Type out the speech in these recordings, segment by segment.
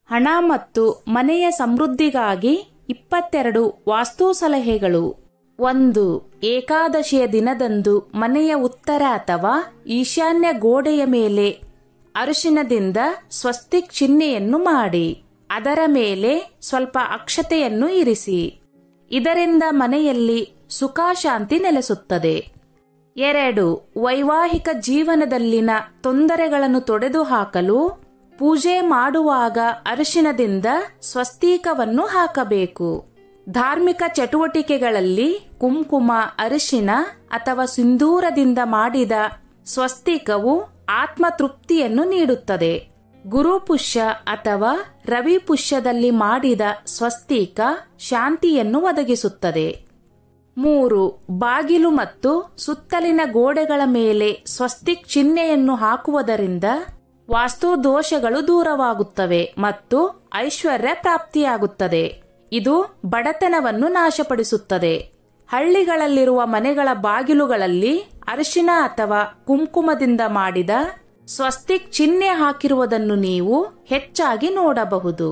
ಹಣ ಮತ್ತು ಮನೆಯ ಸಮೃದ್ಧಿಗಾಗಿ 22 ವಾಸ್ತು ಸಲಹೆಗಳು. 1. ಏಕಾದಶಿಯ ದಿನದಂದು ಮನೆಯ ಉತ್ತರ ಅಥವಾ ಈಶಾನ್ಯ ಗೋಡೆಯ ಮೇಲೆ ಅರಿಶಿನದಿಂದ ಸ್ವಸ್ತಿಕ್ ಚಿಹ್ನೆಯನ್ನು ಮಾಡಿ ಅದರ ಮೇಲೆ ಸ್ವಲ್ಪ ಅಕ್ಷತೆಯನ್ನು ಇರಿಸಿ. ಇದರಿಂದ ಮನೆಯಲ್ಲಿ ಸುಖ ಶಾಂತಿ ನೆಲೆಸುತ್ತದೆ. 2. ವೈವಾಹಿಕ ಜೀವನದಲ್ಲಿನ ತೊಂದರೆಗಳನ್ನು ತೊಡೆದುಹಾಕಲು ಪೂಜೆ ಮಾಡುವಾಗ ಅರಿಶಿನದಿಂದ ಸ್ವಸ್ತಿಕವನ್ನು ಹಾಕಬೇಕು. ಧಾರ್ಮಿಕ ಚಟುವಟಿಕೆಗಳಲ್ಲಿ ಕುಂಕುಮ, ಅರಿಶಿನ ಅಥವಾ ಸಿಂಧೂರದಿಂದ ಮಾಡಿದ ಸ್ವಸ್ತಿಕವು ಆತ್ಮತೃಪ್ತಿಯನ್ನು ನೀಡುತ್ತದೆ. ಗುರುಪುಷ್ಯ ಅಥವಾ ರವಿಪುಷ್ಯದಲ್ಲಿ ಮಾಡಿದ ಸ್ವಸ್ತಿಕ ಶಾಂತಿಯನ್ನು ಒದಗಿಸುತ್ತದೆ. 3. ಬಾಗಿಲು ಮತ್ತು ಸುತ್ತಲಿನ ಗೋಡೆಗಳ ಮೇಲೆ ಸ್ವಸ್ತಿಕ್ ಚಿಹ್ನೆಯನ್ನು ಹಾಕುವುದರಿಂದ ವಾಸ್ತು ದೋಷಗಳು ದೂರವಾಗುತ್ತವೆ ಮತ್ತು ಐಶ್ವರ್ಯ ಪ್ರಾಪ್ತಿಯಾಗುತ್ತದೆ. ಇದು ಬಡತನವನ್ನು ನಾಶಪಡಿಸುತ್ತದೆ. ಹಳ್ಳಿಗಳಲ್ಲಿರುವ ಮನೆಗಳ ಬಾಗಿಲುಗಳಲ್ಲಿ ಅರಿಶಿನ ಅಥವಾ ಕುಂಕುಮದಿಂದ ಮಾಡಿದ ಸ್ವಸ್ತಿಕ್ ಚಿಹ್ನೆ ಹಾಕಿರುವುದನ್ನು ನೀವು ಹೆಚ್ಚಾಗಿ ನೋಡಬಹುದು.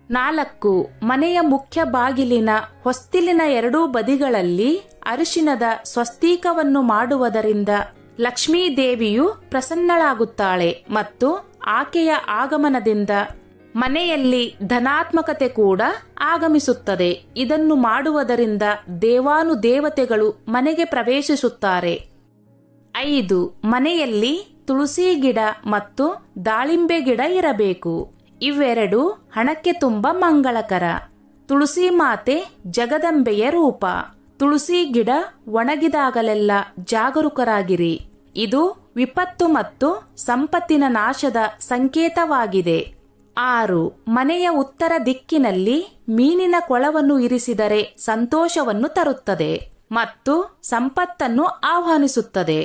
4. ಮನೆಯ ಮುಖ್ಯ ಬಾಗಿಲಿನ ಹೊಸ್ತಿಲಿನ ಎರಡೂ ಬದಿಗಳಲ್ಲಿ ಅರಿಶಿನದ ಸ್ವಸ್ತಿಕವನ್ನು ಮಾಡುವುದರಿಂದ ಲಕ್ಷ್ಮೀ ದೇವಿಯು ಪ್ರಸನ್ನಳಾಗುತ್ತಾಳೆ ಮತ್ತು ಆಕೆಯ ಆಗಮನದಿಂದ ಮನೆಯಲ್ಲಿ ಧನಾತ್ಮಕತೆ ಕೂಡ ಆಗಮಿಸುತ್ತದೆ. ಇದನ್ನು ಮಾಡುವುದರಿಂದ ದೇವಾನುದೇವತೆಗಳು ಮನೆಗೆ ಪ್ರವೇಶಿಸುತ್ತಾರೆ. 5. ಮನೆಯಲ್ಲಿ ತುಳಸಿ ಗಿಡ ಮತ್ತು ದಾಳಿಂಬೆ ಗಿಡ ಇರಬೇಕು. ಇವೆರಡು ಹಣಕ್ಕೆ ತುಂಬ ಮಂಗಳಕರ. ತುಳಸಿ ಮಾತೆ ಜಗದಂಬೆಯ ರೂಪ. ತುಳಸಿ ಗಿಡ ಒಣಗಿದಾಗಲೆಲ್ಲ ಜಾಗರೂಕರಾಗಿರಿ. ಇದು ವಿಪತ್ತು ಮತ್ತು ಸಂಪತ್ತಿನ ನಾಶದ ಸಂಕೇತವಾಗಿದೆ. 6. ಮನೆಯ ಉತ್ತರ ದಿಕ್ಕಿನಲ್ಲಿ ಮೀನಿನ ಕೊಳವನ್ನು ಇರಿಸಿದರೆ ಸಂತೋಷವನ್ನು ತರುತ್ತದೆ ಮತ್ತು ಸಂಪತ್ತನ್ನು ಆಹ್ವಾನಿಸುತ್ತದೆ.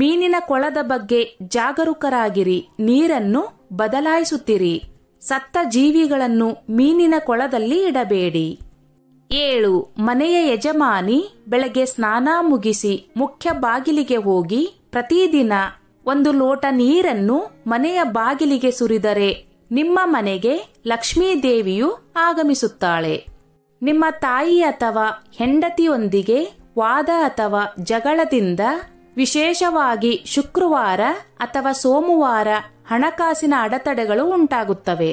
ಮೀನಿನ ಕೊಳದ ಬಗ್ಗೆ ಜಾಗರೂಕರಾಗಿರಿ. ನೀರನ್ನು ಬದಲಾಯಿಸುತ್ತಿರಿ. ಸತ್ತ ಜೀವಿಗಳನ್ನು ಮೀನಿನ ಕೊಳದಲ್ಲಿ ಇಡಬೇಡಿ. 7. ಮನೆಯ ಯಜಮಾನಿ ಬೆಳಗ್ಗೆ ಸ್ನಾನ ಮುಗಿಸಿ ಮುಖ್ಯ ಬಾಗಿಲಿಗೆ ಹೋಗಿ ಪ್ರತಿದಿನ 1 ಲೋಟ ನೀರನ್ನು ಮನೆಯ ಬಾಗಿಲಿಗೆ ಸುರಿದರೆ ನಿಮ್ಮ ಮನೆಗೆ ಲಕ್ಷ್ಮೀ ದೇವಿಯು ಆಗಮಿಸುತ್ತಾಳೆ. ನಿಮ್ಮ ತಾಯಿ ಅಥವಾ ಹೆಂಡತಿಯೊಂದಿಗೆ ವಾದ ಅಥವಾ ಜಗಳದಿಂದ ವಿಶೇಷವಾಗಿ ಶುಕ್ರವಾರ ಅಥವಾ ಸೋಮವಾರ ಹಣಕಾಸಿನ ಅಡೆತಡೆಗಳು ಉಂಟಾಗುತ್ತವೆ.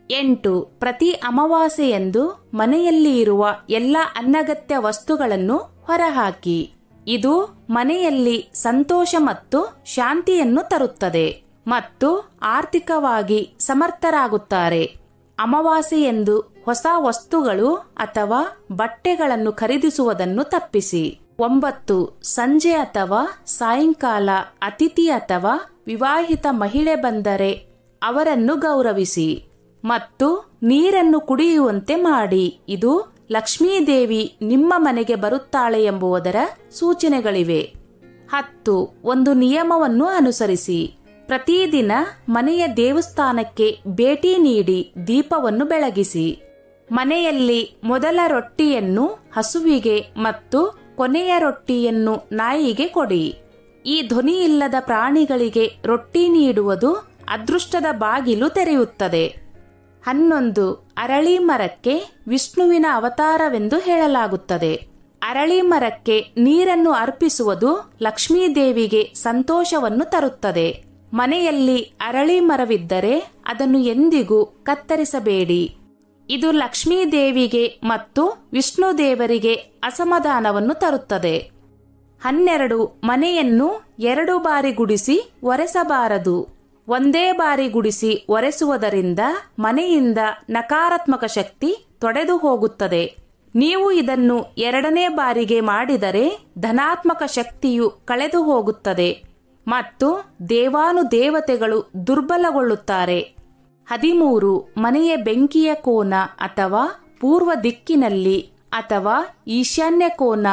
8. ಪ್ರತಿ ಅಮಾವಾಸ್ಯೆಯಂದು ಮನೆಯಲ್ಲಿ ಇರುವ ಎಲ್ಲ ಅನಗತ್ಯ ವಸ್ತುಗಳನ್ನು ಹೊರಹಾಕಿ. ಇದು ಮನೆಯಲ್ಲಿ ಸಂತೋಷ ಮತ್ತು ಶಾಂತಿಯನ್ನು ತರುತ್ತದೆ ಮತ್ತು ಆರ್ಥಿಕವಾಗಿ ಸಮರ್ಥರಾಗುತ್ತಾರೆ. ಅಮಾವಾಸ್ಯೆಯಂದು ಹೊಸ ವಸ್ತುಗಳು ಅಥವಾ ಬಟ್ಟೆಗಳನ್ನು ಖರೀದಿಸುವುದನ್ನು ತಪ್ಪಿಸಿ. 9. ಸಂಜೆ ಅಥವಾ ಸಾಯಂಕಾಲ ಅತಿಥಿ ಅಥವಾ ವಿವಾಹಿತ ಮಹಿಳೆ ಬಂದರೆ ಅವರನ್ನು ಗೌರವಿಸಿ ಮತ್ತು ನೀರನ್ನು ಕುಡಿಯುವಂತೆ ಮಾಡಿ. ಇದು ಲಕ್ಷ್ಮೀದೇವಿ ನಿಮ್ಮ ಮನೆಗೆ ಬರುತ್ತಾಳೆ ಎಂಬುದರ ಸೂಚನೆಗಳಿವೆ. 10. ಒಂದು ನಿಯಮವನ್ನು ಅನುಸರಿಸಿ. ಪ್ರತಿದಿನ ಮನೆಯ ದೇವಸ್ಥಾನಕ್ಕೆ ಭೇಟಿ ನೀಡಿ ದೀಪವನ್ನು ಬೆಳಗಿಸಿ. ಮನೆಯಲ್ಲಿ ಮೊದಲ ರೊಟ್ಟಿಯನ್ನು ಹಸುವಿಗೆ ಮತ್ತು ಕೊನೆಯ ರೊಟ್ಟಿಯನ್ನು ನಾಯಿಗೆ ಕೊಡಿ. ಈ ಧ್ವನಿಯಿಲ್ಲದ ಪ್ರಾಣಿಗಳಿಗೆ ರೊಟ್ಟಿ ನೀಡುವುದು ಅದೃಷ್ಟದ ಬಾಗಿಲು ತೆರೆಯುತ್ತದೆ. 11. ಅರಳಿ ಮರಕ್ಕೆ ವಿಷ್ಣುವಿನ ಅವತಾರವೆಂದು ಹೇಳಲಾಗುತ್ತದೆ. ಅರಳಿ ಮರಕ್ಕೆ ನೀರನ್ನು ಅರ್ಪಿಸುವುದು ಲಕ್ಷ್ಮೀದೇವಿಗೆ ಸಂತೋಷವನ್ನು ತರುತ್ತದೆ. ಮನೆಯಲ್ಲಿ ಅರಳಿ ಮರವಿದ್ದರೆ ಅದನ್ನು ಎಂದಿಗೂ ಕತ್ತರಿಸಬೇಡಿ. ಇದು ಲಕ್ಷ್ಮೀದೇವಿಗೆ ಮತ್ತು ವಿಷ್ಣು ದೇವರಿಗೆ ಅಸಮಾಧಾನವನ್ನು ತರುತ್ತದೆ. 12. ಮನೆಯನ್ನು 2 ಬಾರಿ ಗುಡಿಸಿ ಒರೆಸಬಾರದು. ಒಂದೇ ಬಾರಿ ಗುಡಿಸಿ ಒರೆಸುವುದರಿಂದ ಮನೆಯಿಂದ ನಕಾರಾತ್ಮಕ ಶಕ್ತಿ ತೊಡೆದು ಹೋಗುತ್ತದೆ. ನೀವು ಇದನ್ನು 2ನೇ ಬಾರಿಗೆ ಮಾಡಿದರೆ ಧನಾತ್ಮಕ ಶಕ್ತಿಯು ಕಳೆದು ಹೋಗುತ್ತದೆ ಮತ್ತು ದೇವಾನುದೇವತೆಗಳು ದುರ್ಬಲಗೊಳ್ಳುತ್ತಾರೆ. 13. ಮನೆಯ ಬೆಂಕಿಯ ಕೋನ ಅಥವಾ ಪೂರ್ವ ದಿಕ್ಕಿನಲ್ಲಿ ಅಥವಾ ಈಶಾನ್ಯ ಕೋನ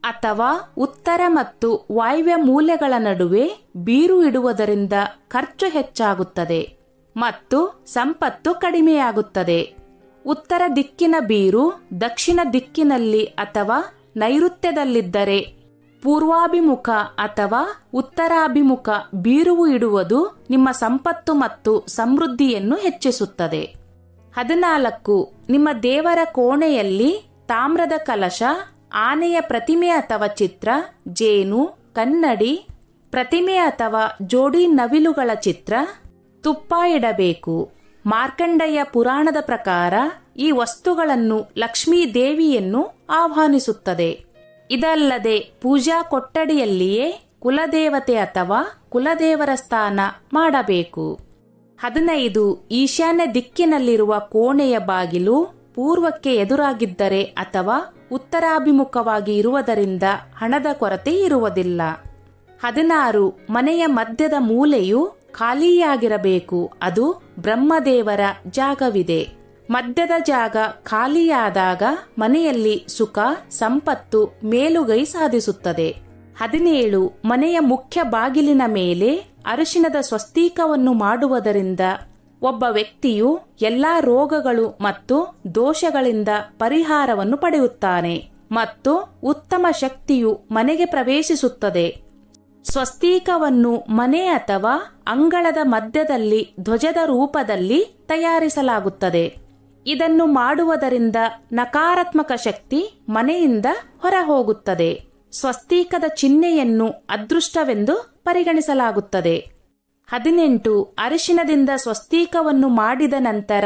ಅಥವಾ ಉತ್ತರ ಮತ್ತು ವಾಯವ್ಯ ಮೂಲೆಗಳ ನಡುವೆ ಬೀರು ಇಡುವುದರಿಂದ ಖರ್ಚು ಹೆಚ್ಚಾಗುತ್ತದೆ ಮತ್ತು ಸಂಪತ್ತು ಕಡಿಮೆಯಾಗುತ್ತದೆ. ಉತ್ತರ ದಿಕ್ಕಿನ ಬೀರು ದಕ್ಷಿಣ ದಿಕ್ಕಿನಲ್ಲಿ ಅಥವಾ ನೈಋತ್ಯದಲ್ಲಿದ್ದರೆ ಪೂರ್ವಾಭಿಮುಖ ಅಥವಾ ಉತ್ತರಾಭಿಮುಖ ಬೀರುವು ಇಡುವುದು ನಿಮ್ಮ ಸಂಪತ್ತು ಮತ್ತು ಸಮೃದ್ಧಿಯನ್ನು ಹೆಚ್ಚಿಸುತ್ತದೆ. 14 ನಿಮ್ಮ ದೇವರ ಕೋಣೆಯಲ್ಲಿ ತಾಮ್ರದ ಕಲಶ, ಆನೆಯ ಪ್ರತಿಮೆ ಅಥವಾ ಚಿತ್ರ, ಜೇನು, ಕನ್ನಡಿ, ಪ್ರತಿಮೆ ಅಥವಾ ಜೋಡಿ ನವಿಲುಗಳ ಚಿತ್ರ, ತುಪ್ಪ ಇಡಬೇಕು. ಮಾರ್ಕಂಡೇಯ ಪುರಾಣದ ಪ್ರಕಾರ ಈ ವಸ್ತುಗಳನ್ನು ಲಕ್ಷ್ಮೀ ದೇವಿಯನ್ನು ಆಹ್ವಾನಿಸುತ್ತದೆ. ಇದಲ್ಲದೆ ಪೂಜಾ ಕೊಠಡಿಯಲ್ಲಿಯೇ ಕುಲದೇವತೆ ಅಥವಾ ಕುಲದೇವರ ಸ್ಥಾನ ಮಾಡಬೇಕು. 15 ಈಶಾನ್ಯ ದಿಕ್ಕಿನಲ್ಲಿರುವ ಕೋಣೆಯ ಬಾಗಿಲು ಪೂರ್ವಕ್ಕೆ ಎದುರಾಗಿದ್ದರೆ ಅಥವಾ ಉತ್ತರಾಭಿಮುಖವಾಗಿ ಇರುವುದರಿಂದ ಹಣದ ಕೊರತೆ ಇರುವುದಿಲ್ಲ. 16 ಮನೆಯ ಮಧ್ಯದ ಮೂಲೆಯು ಖಾಲಿಯಾಗಿರಬೇಕು. ಅದು ಬ್ರಹ್ಮದೇವರ ಜಾಗವಿದೆ. ಮಧ್ಯದ ಜಾಗ ಖಾಲಿಯಾದಾಗ ಮನೆಯಲ್ಲಿ ಸುಖ, ಸಂಪತ್ತು ಮೇಲುಗೈ ಸಾಧಿಸುತ್ತದೆ. 17 ಮನೆಯ ಮುಖ್ಯ ಬಾಗಿಲಿನ ಮೇಲೆ ಅರಿಶಿಣದ ಸ್ವಸ್ತಿಕವನ್ನು ಮಾಡುವುದರಿಂದ ಒಬ್ಬ ವ್ಯಕ್ತಿಯು ಎಲ್ಲಾ ರೋಗಗಳು ಮತ್ತು ದೋಷಗಳಿಂದ ಪರಿಹಾರವನ್ನು ಪಡೆಯುತ್ತಾನೆ ಮತ್ತು ಉತ್ತಮ ಶಕ್ತಿಯು ಮನೆಗೆ ಪ್ರವೇಶಿಸುತ್ತದೆ. ಸ್ವಸ್ತಿಕವನ್ನು ಮನೆ ಅಥವಾ ಅಂಗಳದ ಮಧ್ಯದಲ್ಲಿ ಧ್ವಜದ ರೂಪದಲ್ಲಿ ತಯಾರಿಸಲಾಗುತ್ತದೆ. ಇದನ್ನು ಮಾಡುವುದರಿಂದ ನಕಾರಾತ್ಮಕ ಶಕ್ತಿ ಮನೆಯಿಂದ ಹೊರಹೋಗುತ್ತದೆ. ಸ್ವಸ್ತಿಕದ ಚಿಹ್ನೆಯನ್ನು ಅದೃಷ್ಟವೆಂದು ಪರಿಗಣಿಸಲಾಗುತ್ತದೆ. 18 ಅರಿಶಿಣದಿಂದ ಸ್ವಸ್ತಿಕವನ್ನು ಮಾಡಿದ ನಂತರ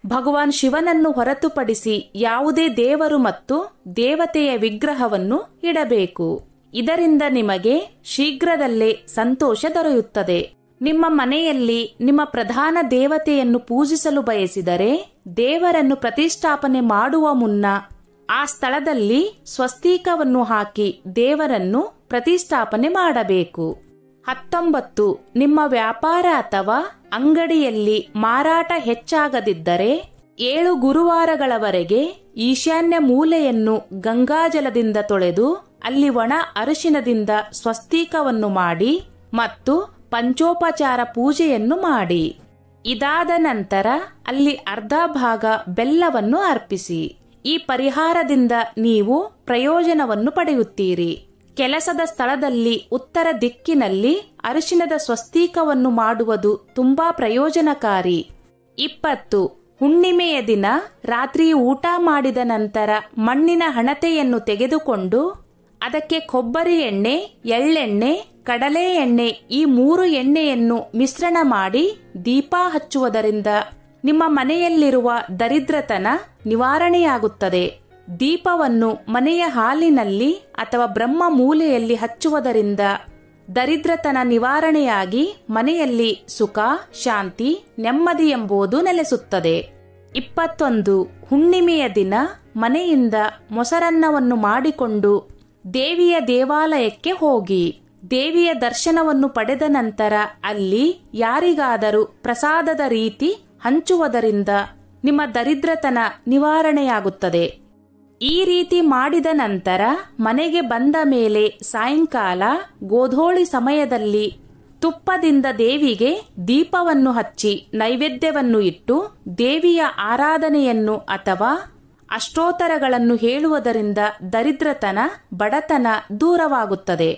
ಭಗವಾನ್ ಶಿವನನ್ನು ಹೊರತುಪಡಿಸಿ ಯಾವುದೇ ದೇವರು ಮತ್ತು ದೇವತೆಯ ವಿಗ್ರಹವನ್ನು ಇಡಬೇಕು. ಇದರಿಂದ ನಿಮಗೆ ಶೀಘ್ರದಲ್ಲೇ ಸಂತೋಷ ದೊರೆಯುತ್ತದೆ. ನಿಮ್ಮ ಮನೆಯಲ್ಲಿ ನಿಮ್ಮ ಪ್ರಧಾನ ದೇವತೆಯನ್ನು ಪೂಜಿಸಲು ಬಯಸಿದರೆ ದೇವರನ್ನು ಪ್ರತಿಷ್ಠಾಪನೆ ಮಾಡುವ ಮುನ್ನ ಆ ಸ್ಥಳದಲ್ಲಿ ಸ್ವಸ್ತಿಕವನ್ನು ಹಾಕಿ ದೇವರನ್ನು ಪ್ರತಿಷ್ಠಾಪನೆ ಮಾಡಬೇಕು. 19 ನಿಮ್ಮ ವ್ಯಾಪಾರ ಅಥವಾ ಅಂಗಡಿಯಲ್ಲಿ ಮಾರಾಟ ಹೆಚ್ಚಾಗದಿದ್ದರೆ 7 ಗುರುವಾರಗಳವರೆಗೆ ಈಶಾನ್ಯ ಮೂಲೆಯನ್ನು ಗಂಗಾಜಲದಿಂದ ತೊಳೆದು ಅಲ್ಲಿ ಒಣ ಅರಿಶಿಣದಿಂದ ಸ್ವಸ್ತಿಕವನ್ನು ಮಾಡಿ ಮತ್ತು ಪಂಚೋಪಚಾರ ಪೂಜೆಯನ್ನು ಮಾಡಿ. ಇದಾದ ನಂತರ ಅಲ್ಲಿ ಅರ್ಧ ಭಾಗ ಬೆಲ್ಲವನ್ನು ಅರ್ಪಿಸಿ. ಈ ಪರಿಹಾರದಿಂದ ನೀವು ಪ್ರಯೋಜನವನ್ನು ಪಡೆಯುತ್ತೀರಿ. ಕೆಲಸದ ಸ್ಥಳದಲ್ಲಿ ಉತ್ತರ ದಿಕ್ಕಿನಲ್ಲಿ ಅರಿಶಿಣದ ಸ್ವಸ್ತಿಕವನ್ನು ಮಾಡುವುದು ತುಂಬಾ ಪ್ರಯೋಜನಕಾರಿ. 20 ಹುಣ್ಣಿಮೆಯ ದಿನ ರಾತ್ರಿ ಊಟ ಮಾಡಿದ ನಂತರ ಮಣ್ಣಿನ ಹಣತೆಯನ್ನು ತೆಗೆದುಕೊಂಡು ಅದಕ್ಕೆ ಕೊಬ್ಬರಿ ಎಣ್ಣೆ, ಎಳ್ಳೆಣ್ಣೆ, ಕಡಲೆ ಎಣ್ಣೆ ಈ 3 ಎಣ್ಣೆಯನ್ನು ಮಿಶ್ರಣ ಮಾಡಿ ದೀಪ ಹಚ್ಚುವುದರಿಂದ ನಿಮ್ಮ ಮನೆಯಲ್ಲಿರುವ ದರಿದ್ರತನ ನಿವಾರಣೆಯಾಗುತ್ತದೆ. ದೀಪವನ್ನು ಮನೆಯ ಹಾಲಿನಲ್ಲಿ ಅಥವಾ ಬ್ರಹ್ಮ ಮೂಲೆಯಲ್ಲಿ ಹಚ್ಚುವುದರಿಂದ ದರಿದ್ರತನ ನಿವಾರಣೆಯಾಗಿ ಮನೆಯಲ್ಲಿ ಸುಖ, ಶಾಂತಿ, ನೆಮ್ಮದಿ ಎಂಬುದು ನೆಲೆಸುತ್ತದೆ. 21 ಹುಣ್ಣಿಮೆಯ ದಿನ ಮನೆಯಿಂದ ಮೊಸರನ್ನವನ್ನು ಮಾಡಿಕೊಂಡು ದೇವಿಯ ದೇವಾಲಯಕ್ಕೆ ಹೋಗಿ ದೇವಿಯ ದರ್ಶನವನ್ನು ಪಡೆದ ನಂತರ ಅಲ್ಲಿ ಯಾರಿಗಾದರೂ ಪ್ರಸಾದದ ರೀತಿ ಹಂಚುವುದರಿಂದ ನಿಮ್ಮ ದರಿದ್ರತನ ನಿವಾರಣೆಯಾಗುತ್ತದೆ. ಈ ರೀತಿ ಮಾಡಿದ ನಂತರ ಮನೆಗೆ ಬಂದ ಮೇಲೆ ಸಾಯಂಕಾಲ ಗೋಧೂಳಿ ಸಮಯದಲ್ಲಿ ತುಪ್ಪದಿಂದ ದೇವಿಗೆ ದೀಪವನ್ನು ಹಚ್ಚಿ ನೈವೇದ್ಯವನ್ನು ಇಟ್ಟು ದೇವಿಯ ಆರಾಧನೆಯನ್ನು ಅಥವಾ ಅಷ್ಟೋತ್ತರಗಳನ್ನು ಹೇಳುವುದರಿಂದ ದರಿದ್ರತನ, ಬಡತನ ದೂರವಾಗುತ್ತದೆ.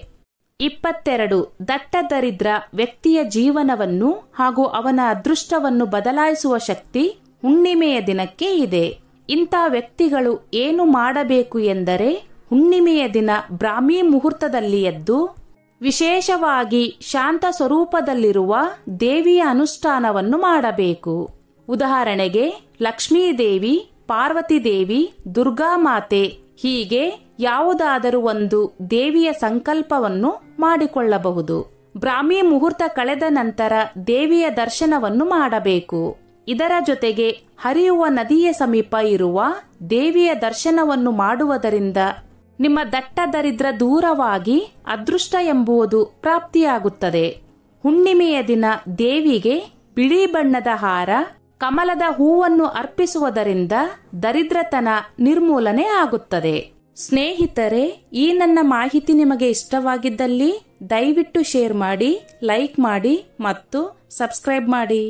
22 ದಟ್ಟ ದರಿದ್ರ ವ್ಯಕ್ತಿಯ ಜೀವನವನ್ನು ಹಾಗೂ ಅವನ ಅದೃಷ್ಟವನ್ನು ಬದಲಾಯಿಸುವ ಶಕ್ತಿ ಹುಣ್ಣಿಮೆಯ ದಿನಕ್ಕೆ ಇದೆ. ಇಂಥ ವ್ಯಕ್ತಿಗಳು ಏನು ಮಾಡಬೇಕು ಎಂದರೆ ಹುಣ್ಣಿಮೆಯ ದಿನ ಬ್ರಾಹ್ಮಿ ಮುಹೂರ್ತದಲ್ಲಿ ಎದ್ದು ವಿಶೇಷವಾಗಿ ಶಾಂತ ಸ್ವರೂಪದಲ್ಲಿರುವ ದೇವಿಯ ಅನುಷ್ಠಾನವನ್ನು ಮಾಡಬೇಕು. ಉದಾಹರಣೆಗೆ ಲಕ್ಷ್ಮೀದೇವಿ, ಪಾರ್ವತಿ ದೇವಿ, ದುರ್ಗಾ ಮಾತೆ ಹೀಗೆ ಯಾವುದಾದರೂ ಒಂದು ದೇವಿಯ ಸಂಕಲ್ಪವನ್ನು ಮಾಡಿಕೊಳ್ಳಬಹುದು. ಬ್ರಾಹ್ಮಿ ಮುಹೂರ್ತ ಕಳೆದ ನಂತರ ದೇವಿಯ ದರ್ಶನವನ್ನು ಮಾಡಬೇಕು. ಇದರ ಜೊತೆಗೆ ಹರಿಯುವ ನದಿಯ ಸಮೀಪ ಇರುವ ದೇವಿಯ ದರ್ಶನವನ್ನು ಮಾಡುವುದರಿಂದ ನಿಮ್ಮ ದಟ್ಟ ದರಿದ್ರ ದೂರವಾಗಿ ಅದೃಷ್ಟ ಎಂಬುದು ಪ್ರಾಪ್ತಿಯಾಗುತ್ತದೆ. ಹುಣ್ಣಿಮೆಯ ದಿನ ದೇವಿಗೆ ಬಿಳಿ ಬಣ್ಣದ ಹಾರ, ಕಮಲದ ಹೂವನ್ನು ಅರ್ಪಿಸುವುದರಿಂದ ದರಿದ್ರತನ ನಿರ್ಮೂಲನೆ ಆಗುತ್ತದೆ. ಸ್ನೇಹಿತರೆ, ಈ ನನ್ನ ಮಾಹಿತಿ ನಿಮಗೆ ಇಷ್ಟವಾಗಿದ್ದಲ್ಲಿ ದಯವಿಟ್ಟು ಶೇರ್ ಮಾಡಿ, ಲೈಕ್ ಮಾಡಿ ಮತ್ತು ಸಬ್ಸ್ಕ್ರೈಬ್ ಮಾಡಿ.